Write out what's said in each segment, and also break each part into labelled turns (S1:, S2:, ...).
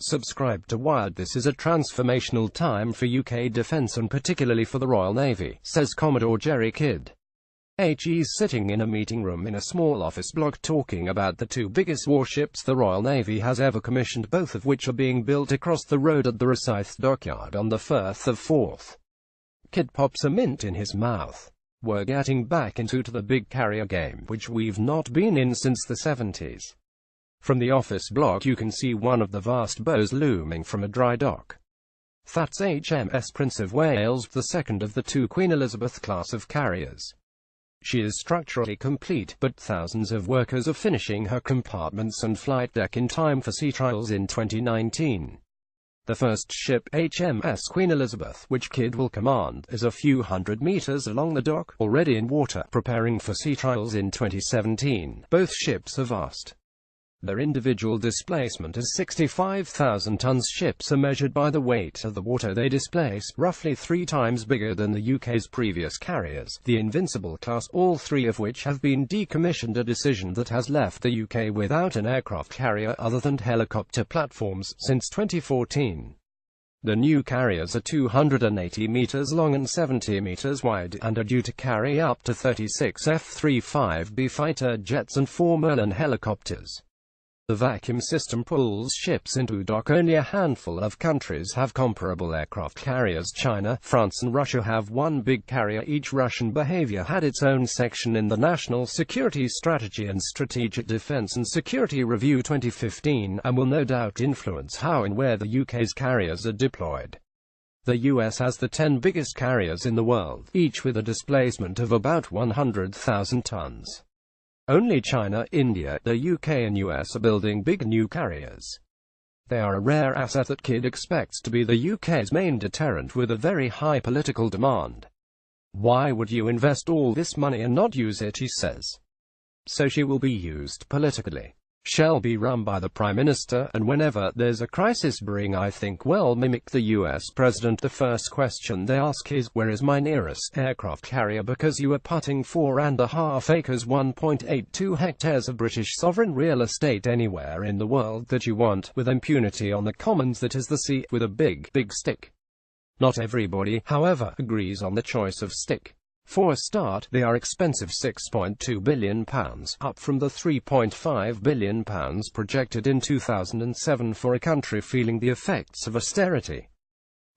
S1: Subscribe to Wired. This is a transformational time for UK defence and particularly for the Royal Navy, says Commodore Jerry Kidd. He's sitting in a meeting room in a small office block talking about the two biggest warships the Royal Navy has ever commissioned, both of which are being built across the road at the Rosyth dockyard on the Firth of Forth. Kidd pops a mint in his mouth. We're getting back into the big carrier game, which we've not been in since the 70s. From the office block you can see one of the vast bows looming from a dry dock. That's HMS Prince of Wales, the second of the two Queen Elizabeth class of carriers. She is structurally complete, but thousands of workers are finishing her compartments and flight deck in time for sea trials in 2019. The first ship, HMS Queen Elizabeth, which Kidd will command, is a few hundred meters along the dock, already in water, preparing for sea trials in 2017. Both ships are vast. Their individual displacement is 65,000 tons. Ships are measured by the weight of the water they displace, roughly 3 times bigger than the UK's previous carriers, the Invincible class, all 3 of which have been decommissioned, a decision that has left the UK without an aircraft carrier other than helicopter platforms since 2014. The new carriers are 280 meters long and 70 meters wide, and are due to carry up to 36 F-35B fighter jets and 4 Merlin helicopters. The vacuum system pulls ships into dock. Only a handful of countries have comparable aircraft carriers. China, France and Russia have one big carrier each. Russian behavior had its own section in the National Security Strategy and Strategic Defense and Security Review 2015, and will no doubt influence how and where the UK's carriers are deployed. The US has the 10 biggest carriers in the world, each with a displacement of about 100,000 tons. Only China, India, the UK and US are building big new carriers. They are a rare asset that Kidd expects to be the UK's main deterrent with a very high political demand. Why would you invest all this money and not use it, he says. So she will be used politically. Shall be run by the Prime Minister, and whenever there's a crisis brewing, I think, well, mimic the US President. The first question they ask is, where is my nearest aircraft carrier? Because you are putting 4.5 acres, 1.82 hectares of British sovereign real estate anywhere in the world that you want, with impunity on the commons that is the sea, with a big stick. Not everybody, however, agrees on the choice of stick. For a start, they are expensive, £6.2 billion, up from the £3.5 billion projected in 2007 for a country feeling the effects of austerity.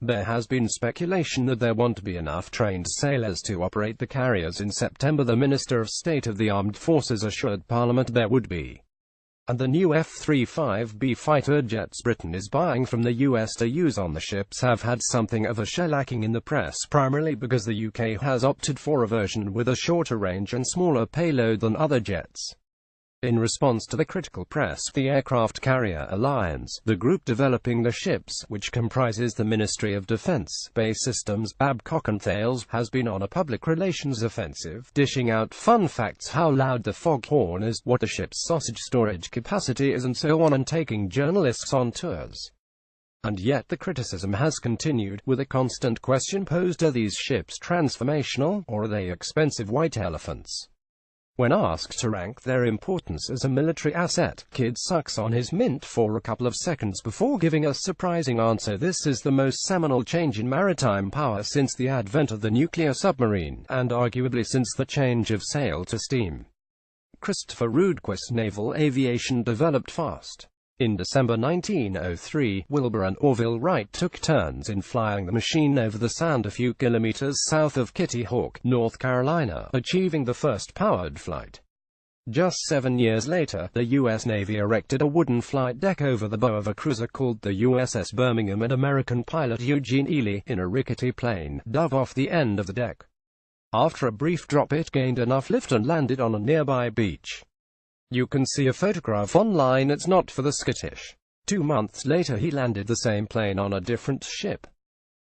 S1: There has been speculation that there won't be enough trained sailors to operate the carriers. In September, the Minister of State of the Armed Forces assured Parliament there would be. And the new F-35B fighter jets Britain is buying from the US to use on the ships have had something of a shellacking in the press, primarily because the UK has opted for a version with a shorter range and smaller payload than other jets. In response to the critical press, the Aircraft Carrier Alliance, the group developing the ships, which comprises the Ministry of Defence, Base Systems, Babcock and Thales, has been on a public relations offensive, dishing out fun facts, how loud the foghorn is, what the ship's sausage storage capacity is, and so on, and taking journalists on tours. And yet the criticism has continued, with a constant question posed: are these ships transformational, or are they expensive white elephants? When asked to rank their importance as a military asset, Kidd sucks on his mint for a couple of seconds before giving a surprising answer. This is the most seminal change in maritime power since the advent of the nuclear submarine, and arguably since the change of sail to steam. Christopher Rudquist's naval aviation developed fast. In December 1903, Wilbur and Orville Wright took turns in flying the machine over the Sound a few kilometers south of Kitty Hawk, North Carolina, achieving the first powered flight. Just 7 years later, the US Navy erected a wooden flight deck over the bow of a cruiser called the USS Birmingham, and American pilot Eugene Ely, in a rickety plane, dove off the end of the deck. After a brief drop, it gained enough lift and landed on a nearby beach. You can see a photograph online. It's not for the skittish. 2 months later he landed the same plane on a different ship.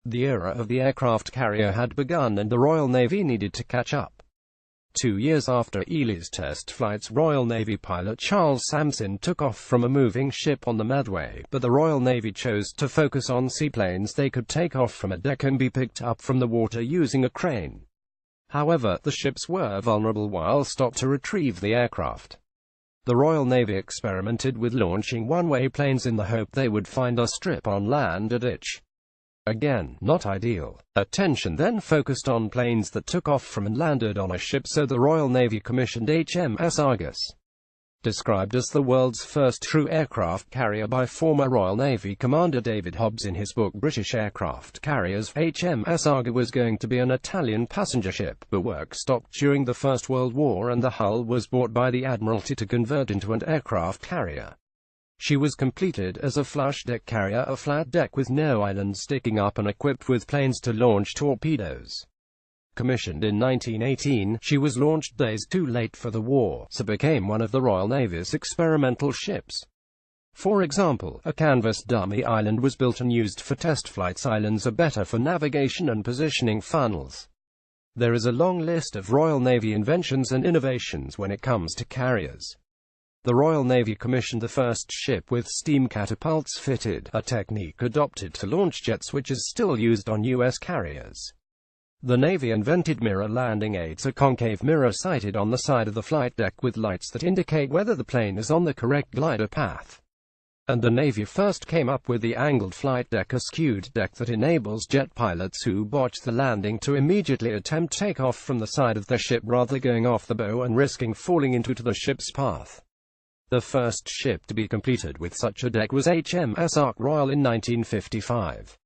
S1: The era of the aircraft carrier had begun, and the Royal Navy needed to catch up. 2 years after Ely's test flights, Royal Navy pilot Charles Sampson took off from a moving ship on the Medway, but the Royal Navy chose to focus on seaplanes. They could take off from a deck and be picked up from the water using a crane. However, the ships were vulnerable while stopped to retrieve the aircraft. The Royal Navy experimented with launching one-way planes in the hope they would find a strip on land a ditch. Again, not ideal. Attention then focused on planes that took off from and landed on a ship, so the Royal Navy commissioned HMS Argus. Described as the world's first true aircraft carrier by former Royal Navy Commander David Hobbs in his book British Aircraft Carriers, HMS Argus was going to be an Italian passenger ship, but work stopped during the First World War and the hull was bought by the Admiralty to convert into an aircraft carrier. She was completed as a flush deck carrier, a flat deck with no island sticking up and equipped with planes to launch torpedoes. Commissioned in 1918, she was launched days too late for the war, so became one of the Royal Navy's experimental ships. For example, a canvas dummy island was built and used for test flights. Islands are better for navigation and positioning funnels. There is a long list of Royal Navy inventions and innovations when it comes to carriers. The Royal Navy commissioned the first ship with steam catapults fitted, a technique adopted to launch jets which is still used on U.S. carriers. The Navy invented mirror landing aids, a concave mirror sited on the side of the flight deck with lights that indicate whether the plane is on the correct glider path. And the Navy first came up with the angled flight deck, a skewed deck that enables jet pilots who botch the landing to immediately attempt takeoff from the side of their ship rather going off the bow and risking falling into the ship's path. The first ship to be completed with such a deck was HMS Ark Royal in 1955.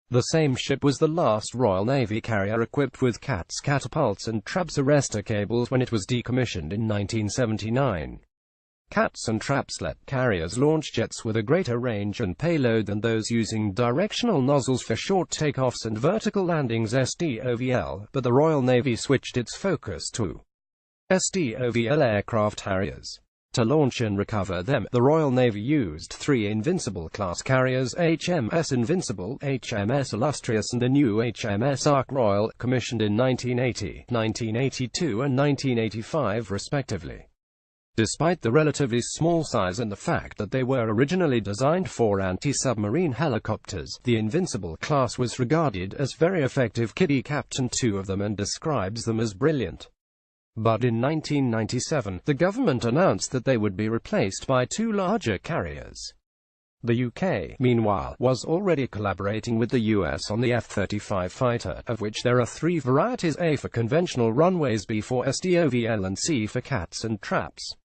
S1: The same ship was the last Royal Navy carrier equipped with CATS catapults and traps arrestor cables when it was decommissioned in 1979. CATS and traps let carriers launch jets with a greater range and payload than those using directional nozzles for short takeoffs and vertical landings (STOVL), but the Royal Navy switched its focus to STOVL aircraft carriers. To launch and recover them, the Royal Navy used 3 Invincible-class carriers, HMS Invincible, HMS Illustrious and the new HMS Ark Royal, commissioned in 1980, 1982 and 1985 respectively. Despite the relatively small size and the fact that they were originally designed for anti-submarine helicopters, the Invincible class was regarded as very effective. Kiddie captained 2 of them and describes them as brilliant. But in 1997, the government announced that they would be replaced by 2 larger carriers. The UK, meanwhile, was already collaborating with the US on the F-35 fighter, of which there are 3 varieties: A for conventional runways, B for STOVL and C for CATS and traps.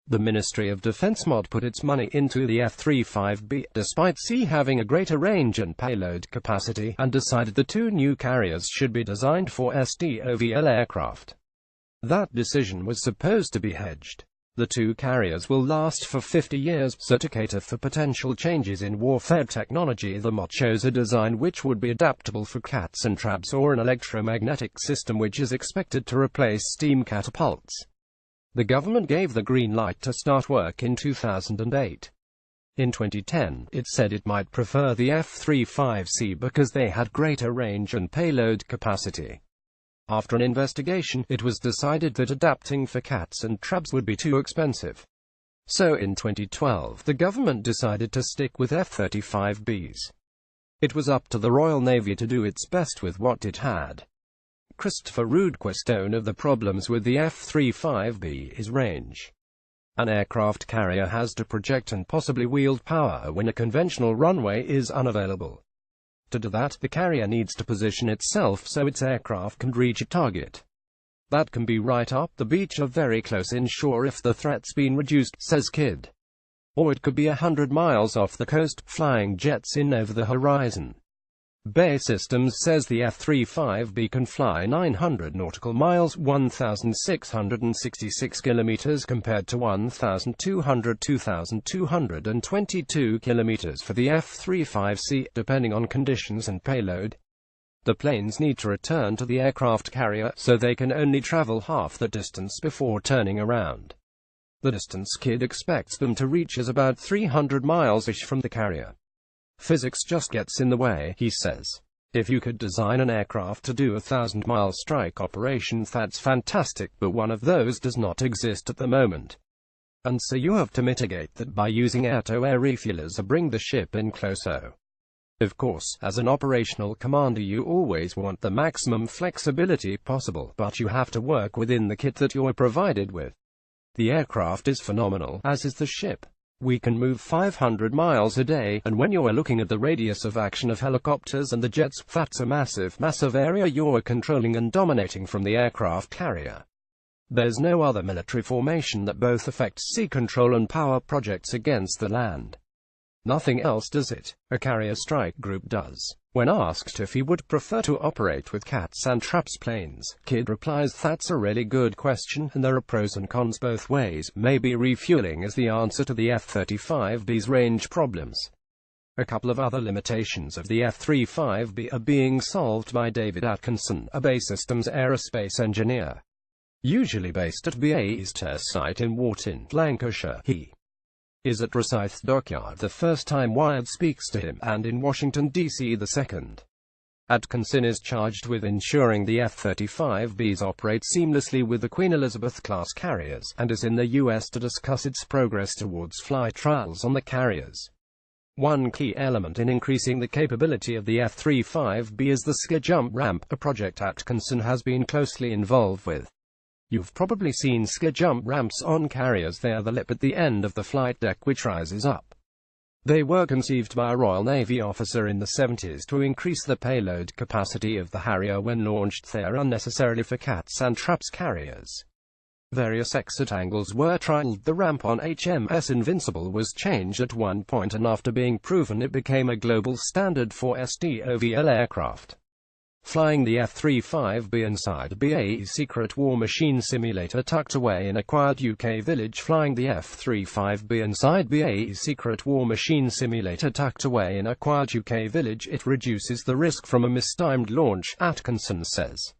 S1: The Ministry of Defense Mod put its money into the F-35B, despite C having a greater range and payload capacity, and decided the 2 new carriers should be designed for STOVL aircraft. That decision was supposed to be hedged. The 2 carriers will last for 50 years, so to cater for potential changes in warfare technology, the MOD chose a design which would be adaptable for CATS and traps, or an electromagnetic system which is expected to replace steam catapults. The government gave the green light to start work in 2008. In 2010, it said it might prefer the F-35C because they had greater range and payload capacity. After an investigation, it was decided that adapting for CATS and traps would be too expensive. So in 2012, the government decided to stick with F-35Bs. It was up to the Royal Navy to do its best with what it had. Christopher Rood questioned of the problems with the F-35B is range. An aircraft carrier has to project and possibly wield power when a conventional runway is unavailable. To do that, the carrier needs to position itself so its aircraft can reach a target. That can be right up the beach or very close inshore if the threat's been reduced, says Kidd. Or it could be 100 miles off the coast, flying jets in over the horizon. BAE Systems says the F-35B can fly 900 nautical miles, 1,666 kilometers compared to 1,222 kilometers for the F-35C, depending on conditions and payload. The planes need to return to the aircraft carrier, so they can only travel half the distance before turning around. The distance Kidd expects them to reach is about 300 miles-ish from the carrier. Physics just gets in the way, he says. If you could design an aircraft to do 1,000-mile strike operations, that's fantastic, but one of those does not exist at the moment. And so you have to mitigate that by using air-to-air refuelers or bring the ship in closer. Of course, as an operational commander you always want the maximum flexibility possible, but you have to work within the kit that you're provided with. The aircraft is phenomenal, as is the ship. We can move 500 miles a day, and when you're looking at the radius of action of helicopters and the jets, that's a massive area you're controlling and dominating from the aircraft carrier. There's no other military formation that both affects sea control and power projects against the land. Nothing else does it. A carrier strike group does. When asked if he would prefer to operate with cats and traps planes, Kidd replies, "That's a really good question, and there are pros and cons both ways. Maybe refueling is the answer to the F-35B's range problems." A couple of other limitations of the F-35B are being solved by David Atkinson, a BAE Systems aerospace engineer. Usually based at BAE's test site in Warton, Lancashire, he is at Rosyth Dockyard the first time Wired speaks to him, and in Washington, D.C. the second. Atkinson is charged with ensuring the F-35Bs operate seamlessly with the Queen Elizabeth-class carriers, and is in the U.S. to discuss its progress towards flight trials on the carriers. One key element in increasing the capability of the F-35B is the ski jump ramp, a project Atkinson has been closely involved with. You've probably seen ski jump ramps on carriers. They are the lip at the end of the flight deck which rises up. They were conceived by a Royal Navy officer in the 70s to increase the payload capacity of the Harrier when launched there unnecessarily for cats and traps carriers. Various exit angles were trialed. The ramp on HMS Invincible was changed at one point, and after being proven it became a global standard for STOVL aircraft. Flying the F-35B inside BAE's secret war machine simulator tucked away in a quiet UK village. Flying the F-35B inside BAE's secret war machine simulator tucked away in a quiet UK village, it reduces the risk from a mistimed launch, Atkinson says.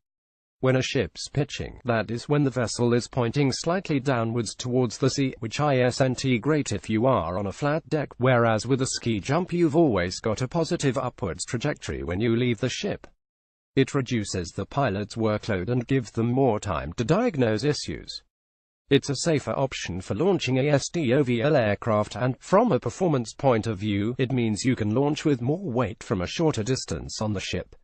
S1: When a ship's pitching, that is when the vessel is pointing slightly downwards towards the sea, which isn't great if you are on a flat deck, whereas with a ski jump you've always got a positive upwards trajectory when you leave the ship. It reduces the pilot's workload and gives them more time to diagnose issues. It's a safer option for launching a STOVL aircraft, and, from a performance point of view, it means you can launch with more weight from a shorter distance on the ship.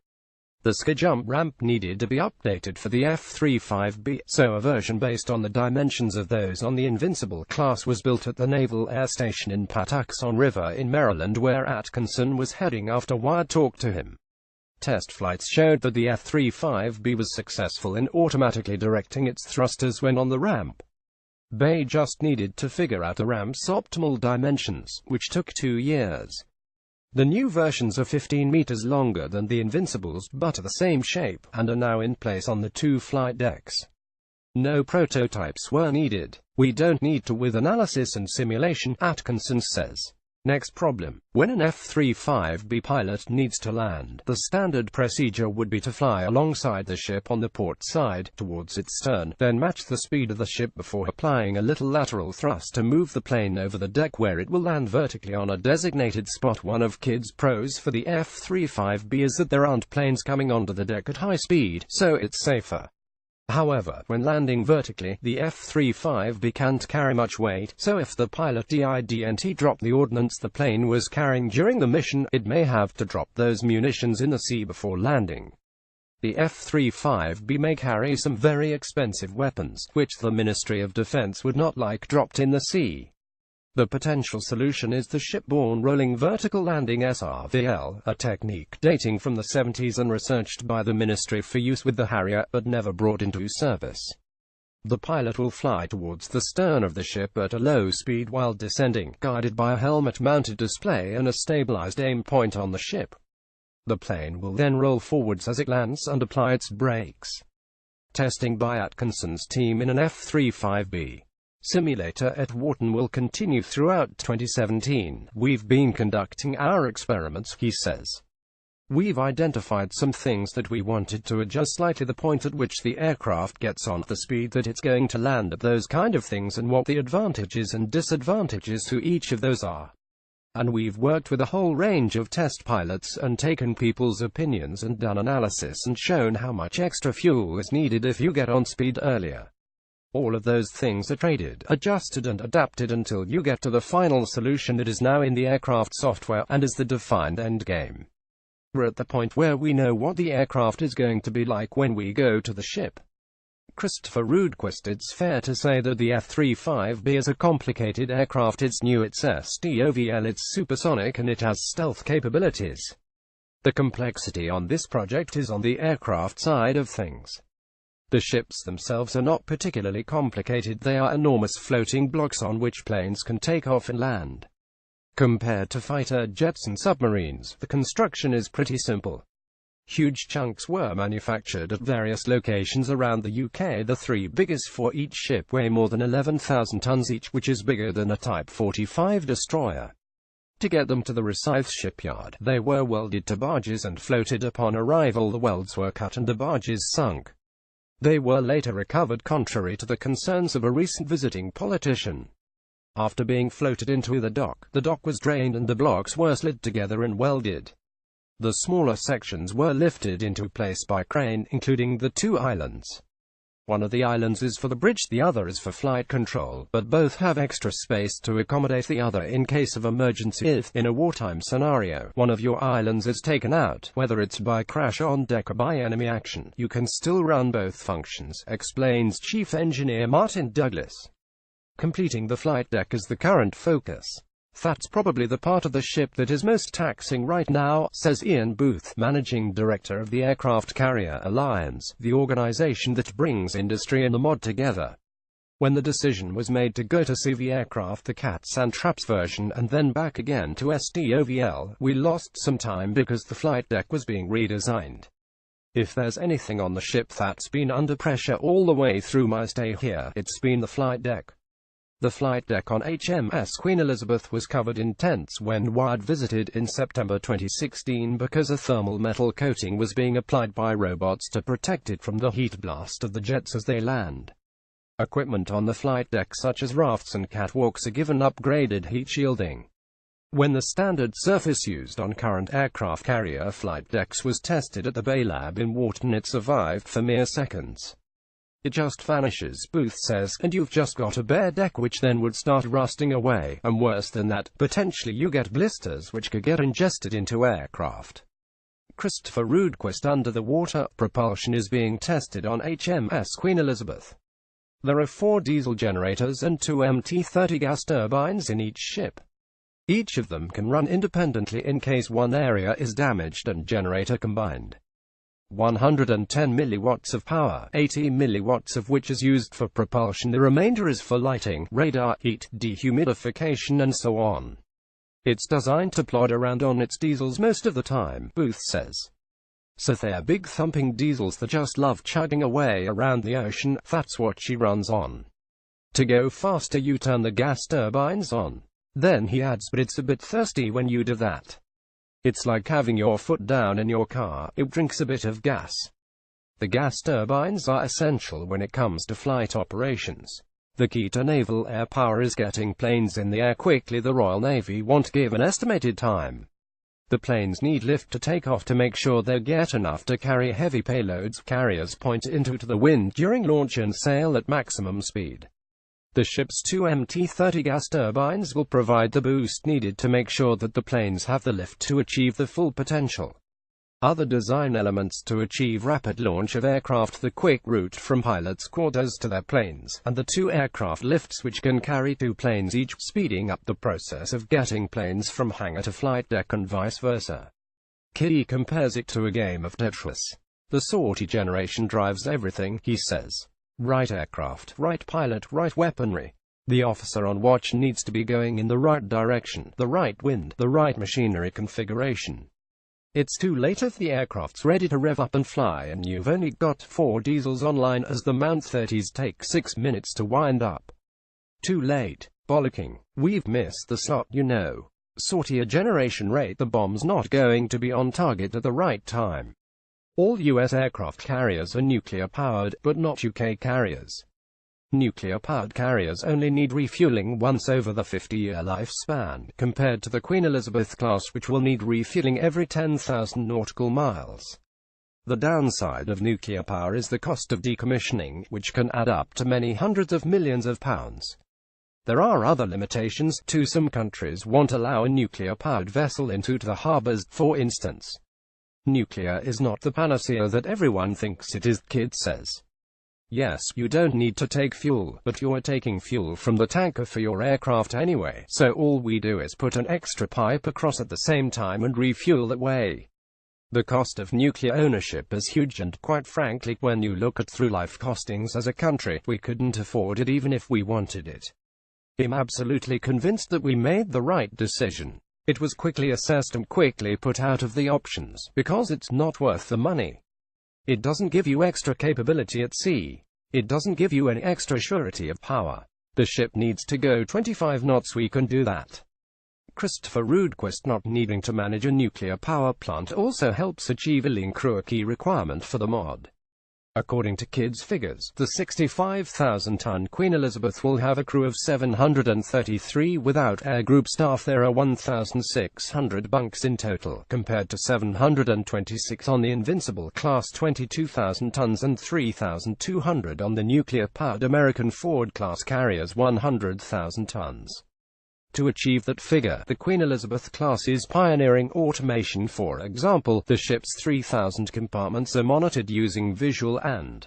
S1: The ski jump ramp needed to be updated for the F-35B, so a version based on the dimensions of those on the Invincible class was built at the Naval Air Station in Patuxent River in Maryland, where Atkinson was heading after Wired talked to him. Test flights showed that the F-35B was successful in automatically directing its thrusters when on the ramp. BAE just needed to figure out the ramp's optimal dimensions, which took 2 years. The new versions are 15 meters longer than the Invincibles, but are the same shape, and are now in place on the 2 flight decks. No prototypes were needed. "We don't need to with analysis and simulation," Atkinson says. Next problem. When an F-35B pilot needs to land, the standard procedure would be to fly alongside the ship on the port side, towards its stern, then match the speed of the ship before applying a little lateral thrust to move the plane over the deck where it will land vertically on a designated spot. One of Kidd's pros for the F-35B is that there aren't planes coming onto the deck at high speed, so it's safer. However, when landing vertically, the F-35B can't carry much weight, so if the pilot didn't drop the ordnance the plane was carrying during the mission, it may have to drop those munitions in the sea before landing. The F-35B may carry some very expensive weapons, which the Ministry of Defense would not like dropped in the sea. The potential solution is the shipborne rolling vertical landing SRVL, a technique dating from the 70s and researched by the Ministry for use with the Harrier, but never brought into service. The pilot will fly towards the stern of the ship at a low speed while descending, guided by a helmet-mounted display and a stabilized aim point on the ship. The plane will then roll forwards as it lands and apply its brakes. Testing by Atkinson's team in an F-35B simulator at Warton will continue throughout 2017. "We've been conducting our experiments," he says. "We've identified some things that we wanted to adjust slightly, the point at which the aircraft gets on, the speed that it's going to land at, those kind of things, and what the advantages and disadvantages to each of those are. And we've worked with a whole range of test pilots and taken people's opinions and done analysis and shown how much extra fuel is needed if you get on speed earlier. All of those things are traded, adjusted and adapted until you get to the final solution that is now in the aircraft software, and is the defined endgame. We're at the point where we know what the aircraft is going to be like when we go to the ship. Christopher Rudquist. It's fair to say that the F-35B is a complicated aircraft. It's new, it's STOVL, it's supersonic, and it has stealth capabilities. The complexity on this project is on the aircraft side of things. The ships themselves are not particularly complicated, they are enormous floating blocks on which planes can take off and land. Compared to fighter jets and submarines, the construction is pretty simple. Huge chunks were manufactured at various locations around the UK. The three biggest for each ship weigh more than 11,000 tons each, which is bigger than a Type 45 destroyer. To get them to the Rosyth shipyard, they were welded to barges and floated. Upon arrival, the welds were cut and the barges sunk. They were later recovered, contrary to the concerns of a recent visiting politician. After being floated into the dock was drained and the blocks were slid together and welded. The smaller sections were lifted into place by crane, including the two islands. One of the islands is for the bridge, the other is for flight control, but both have extra space to accommodate the other in case of emergency. If, in a wartime scenario, one of your islands is taken out, whether it's by crash on deck or by enemy action, you can still run both functions, explains Chief Engineer Martin Douglas. Completing the flight deck is the current focus. That's probably the part of the ship that is most taxing right now, says Ian Booth, Managing Director of the Aircraft Carrier Alliance, the organization that brings industry and the mod together. When the decision was made to go to CV aircraft, the cats and traps version, and then back again to STOVL, we lost some time because the flight deck was being redesigned. If there's anything on the ship that's been under pressure all the way through my stay here, it's been the flight deck. The flight deck on HMS Queen Elizabeth was covered in tents when Wired visited in September 2016 because a thermal metal coating was being applied by robots to protect it from the heat blast of the jets as they land. Equipment on the flight deck such as rafts and catwalks are given upgraded heat shielding. When the standard surface used on current aircraft carrier flight decks was tested at the Bay Lab in Wharton, it survived for mere seconds. It just vanishes, Booth says, and you've just got a bare deck which then would start rusting away, and worse than that, potentially you get blisters which could get ingested into aircraft. Christopher Rudquist. Under the water propulsion is being tested on HMS Queen Elizabeth. There are 4 diesel generators and 2 MT-30 gas turbines in each ship. Each of them can run independently in case one area is damaged and generator combined. 110 milliwatts of power, 80 milliwatts of which is used for propulsion, the remainder is for lighting, radar, heat, dehumidification and so on. It's designed to plod around on its diesels most of the time, Booth says. So they're big thumping diesels that just love chugging away around the ocean, that's what she runs on. To go faster you turn the gas turbines on. Then he adds, but it's a bit thirsty when you do that. It's like having your foot down in your car, it drinks a bit of gas. The gas turbines are essential when it comes to flight operations. The key to naval air power is getting planes in the air quickly. The Royal Navy won't give an estimated time. The planes need lift to take off to make sure they get enough to carry heavy payloads. Carriers point into the wind during launch and sail at maximum speed. The ship's 2 MT-30 gas turbines will provide the boost needed to make sure that the planes have the lift to achieve the full potential. Other design elements to achieve rapid launch of aircraft: the quick route from pilots' quarters to their planes, and the 2 aircraft lifts which can carry 2 planes each, speeding up the process of getting planes from hangar to flight deck and vice versa. Kiddy compares it to a game of Tetris. The sortie generation drives everything, he says. Right aircraft, right pilot, right weaponry. The officer on watch needs to be going in the right direction, the right wind, the right machinery configuration. It's too late if the aircraft's ready to rev up and fly and you've only got 4 diesels online as the Mount 30s take 6 minutes to wind up. Too late. Bollocking. We've missed the slot, you know. Sortie generation rate: the bomb's not going to be on target at the right time. All US aircraft carriers are nuclear-powered, but not UK carriers. Nuclear-powered carriers only need refueling once over the 50-year lifespan, compared to the Queen Elizabeth class, which will need refueling every 10,000 nautical miles. The downside of nuclear power is the cost of decommissioning, which can add up to many hundreds of millions of pounds. There are other limitations, too. Some countries won't allow a nuclear-powered vessel into the harbours, for instance. Nuclear is not the panacea that everyone thinks it is, Kidd says. Yes, you don't need to take fuel, but you're taking fuel from the tanker for your aircraft anyway, so all we do is put an extra pipe across at the same time and refuel that way. The cost of nuclear ownership is huge, and quite frankly, when you look at through-life costings as a country, we couldn't afford it even if we wanted it. I'm absolutely convinced that we made the right decision. It was quickly assessed and quickly put out of the options, because it's not worth the money. It doesn't give you extra capability at sea. It doesn't give you any extra surety of power. The ship needs to go 25 knots, we can do that. Christopher Rudquist not needing to manage a nuclear power plant also helps achieve a lean crew, a key requirement for the mod. According to Kidd's figures, the 65,000-ton Queen Elizabeth will have a crew of 733. Without air group staff there are 1,600 bunks in total, compared to 726 on the Invincible class 22,000 tons and 3,200 on the nuclear-powered American Ford class carriers 100,000 tons. To achieve that figure, the Queen Elizabeth class is pioneering automation. For example, the ship's 3,000 compartments are monitored using visual and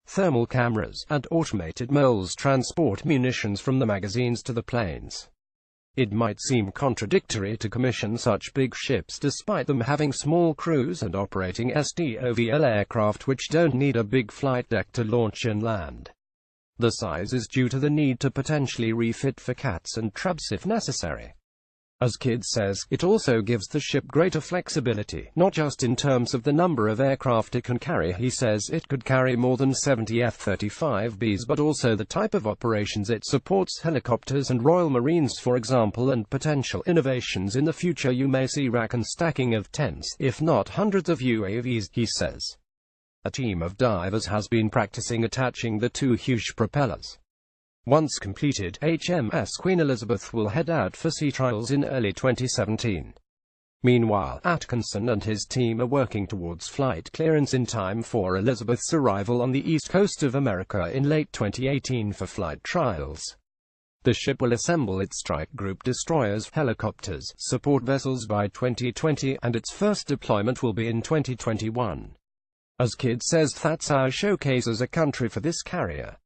S1: thermal cameras, and automated moles transport munitions from the magazines to the planes. It might seem contradictory to commission such big ships despite them having small crews and operating STOVL aircraft which don't need a big flight deck to launch and land. The size is due to the need to potentially refit for cats and traps if necessary. As Kidd says, it also gives the ship greater flexibility, not just in terms of the number of aircraft it can carry. He says it could carry more than 70 F-35Bs, but also the type of operations it supports, helicopters and Royal Marines for example, and potential innovations in the future. You may see rack and stacking of tens, if not hundreds of UAVs, he says. A team of divers has been practicing attaching the two huge propellers. Once completed, HMS Queen Elizabeth will head out for sea trials in early 2017. Meanwhile, Atkinson and his team are working towards flight clearance in time for Elizabeth's arrival on the east coast of America in late 2018 for flight trials. The ship will assemble its strike group destroyers, helicopters, support vessels by 2020, and its first deployment will be in 2021. As Kidd says, that's our showcase as a country for this carrier.